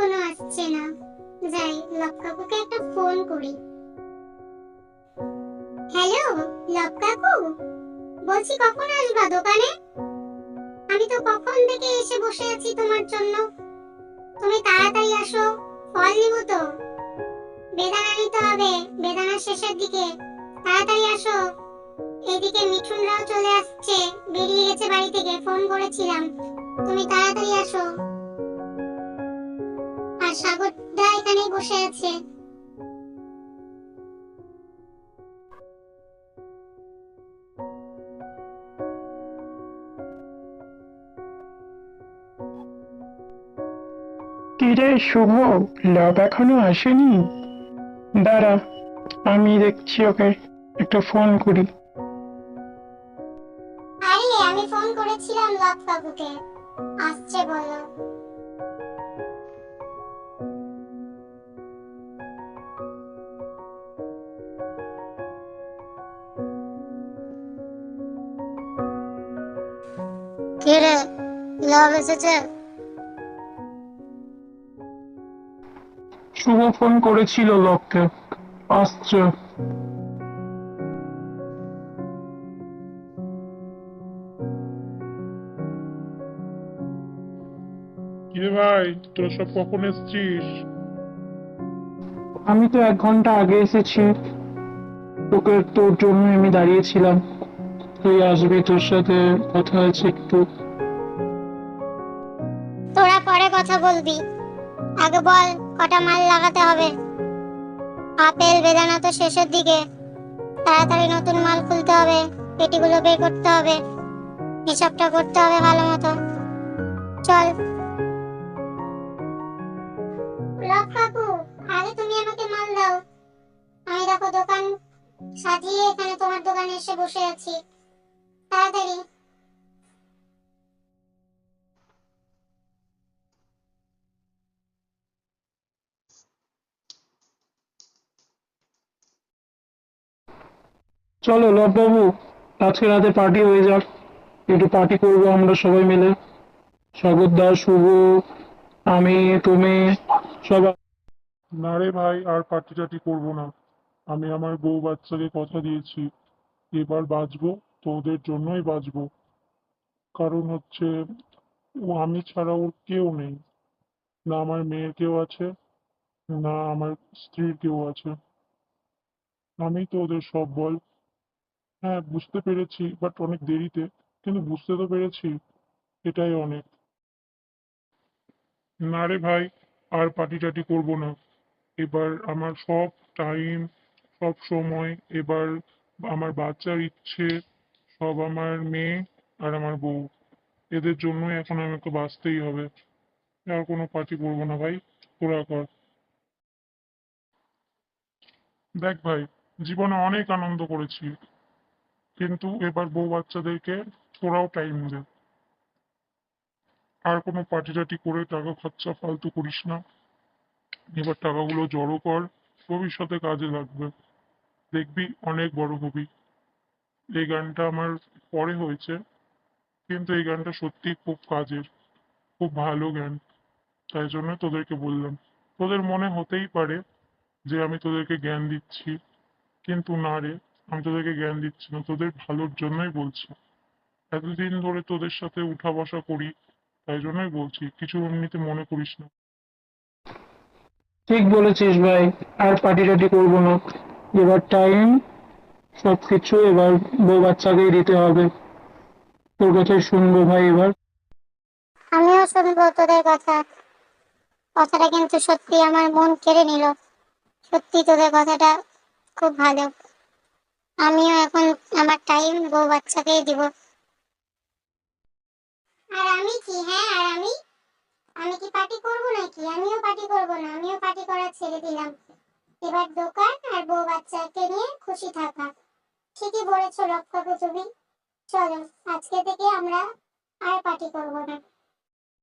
এখনো আসছে না। যাই, লব কাকুকে একটা ফোন করি। হ্যালো, লব কাকু, বলছি কখন আসবা দোকানে? আমি তো কখন থেকে এসে বসে আছি তোমার জন্য। তুমি তাড়াতাড়ি আসো, ফল নিব তো। বেদানা নিতে হবে, বেদানা শেষের দিকে। তাড়াতাড়ি আসো। এদিকে মিঠুনরাও চলে আসছে, বেরিয়ে গেছে বাড়ি থেকে, ফোন করেছিলাম। তুমি তাড়াতাড়ি আসো। আর সাগরদা এখানেই বসে আছে। কিরে শুভ, লব এখনো আসেনি? দাঁড়া, আমি দেখছি, ওকে একটা ফোন করি। আরে আমি ফোন করেছিলাম লব কাকুকে, আসছে বলো। কে রে, লব এসেছে? শুভ ফোন করেছিল লবকে, আসছে। কিরে ভাই, তোরা সব কখন এসছিস? আমি তো 1 ঘন্টা আগে এসেছি। তোর জন্য আমি দাঁড়িয়েছিলাম, তুই আসবি, তোর সাথে কথা আছে একটু। তোরা পরে কথা বলবি, আগে বল কটা মাল লাগাতে হবে। আপেল বেদানা তো শেষের দিকে, তাড়াতাড়ি নতুন মাল খুলতে হবে, পেটিগুলো বের করতে হবে, হিসাবটা করতে হবে ভালো মতো। চল। লব কাকু, আগে তুমি আমাকে মাল দাও। আমি দেখো দোকান সাজিয়ে এখানে তোমার দোকানে এসে বসে আছি। তাড়াতাড়ি। চলো লব বাবু, আজকে রাতে পার্টি হয়ে যাক। একটু পার্টি করবো আমরা সবাই মিলে, সাগরদা, শুভ, আমি, তুমি, সবাই। না রে ভাই, আর পার্টি টাটি করবো না। আমি আমার বউ বাচ্চাকে কথা দিয়েছি, এবার বাঁচবো তো ওদের জন্যই বাঁচবো। কারণ হচ্ছে, আমি ছাড়া ওর কেউ নেই। না আমার মেয়ের কেউ আছে, না আমার স্ত্রীর কেউ আছে। আমি তো ওদের সব বল। হ্যাঁ, বুঝতে পেরেছি, বাট অনেক দেরিতে, কিন্তু বুঝতে তো পেরেছি, এটাই অনেক। না রে ভাই, আর পার্টি টাটি করবো না। এবার আমার সব টাইম, সব সময় এবার আমার বাচ্চার ইচ্ছে, সব আমার মেয়ে আর আমার বউ, এদের জন্যই এখন আমাকে বাঁচতেই হবে। আর কোনো পার্টি করবো না ভাই, তোরা কর। দেখ ভাই, জীবনে অনেক আনন্দ করেছি, কিন্তু এবার বউ বাচ্চাদেরকে তোরাও টাইম দে। আর কোনো পার্টি টাটি করে টাকা খরচা ফালতু করিস না। এবার টাকাগুলো জড়ো কর, ভবিষ্যতে কাজে লাগবে, দেখবি অনেক বড় হবি। এই গানটা আমার পরে হয়েছে, কিন্তু এই গানটা সত্যি খুব কাজের, খুব ভালো গান। তাই জন্য তোদেরকে বললাম। তোদের মনে হতেই পারে যে আমি তোদেরকে জ্ঞান দিচ্ছি, কিন্তু না রে, আমি তোদেরকে জ্ঞান দিচ্ছি না, তোদের ভালোর জন্যই বলছি। এতদিন ধরে তোদের সাথে উঠা বসা করি, তাই জন্যই বলছি, কিছু এমনিতে মনে করিস না। ঠিক বলেছিস ভাই, আর পার্টি টাটি করবো না। এবার টাইম, সবকিছু এবার বউ বাচ্চাকেই দিতে হবে। তোর কথাই শুনবো ভাই এবার। আমিও শুনবো তোদের কথা। কথাটা কিন্তু সত্যি আমার মন কেড়ে নিল। সত্যি তোদের কথাটা খুব ভালো। আমিও এখন আমার টাইম বউ বাচ্চাকেই দিব। আর আমি কি, হ্যাঁ, আর আমি কি পার্টি করব নাকি? আমিও পার্টি করব না, আমিও পার্টি করা ছেড়ে দিলাম। এবার দোকান আর বউ বাচ্চাকে নিয়ে খুশি থাকা। ঠিকই বলেছো লক্ষ্য, তুমি। চলো, আজকে থেকে আমরা আর পার্টি করব না।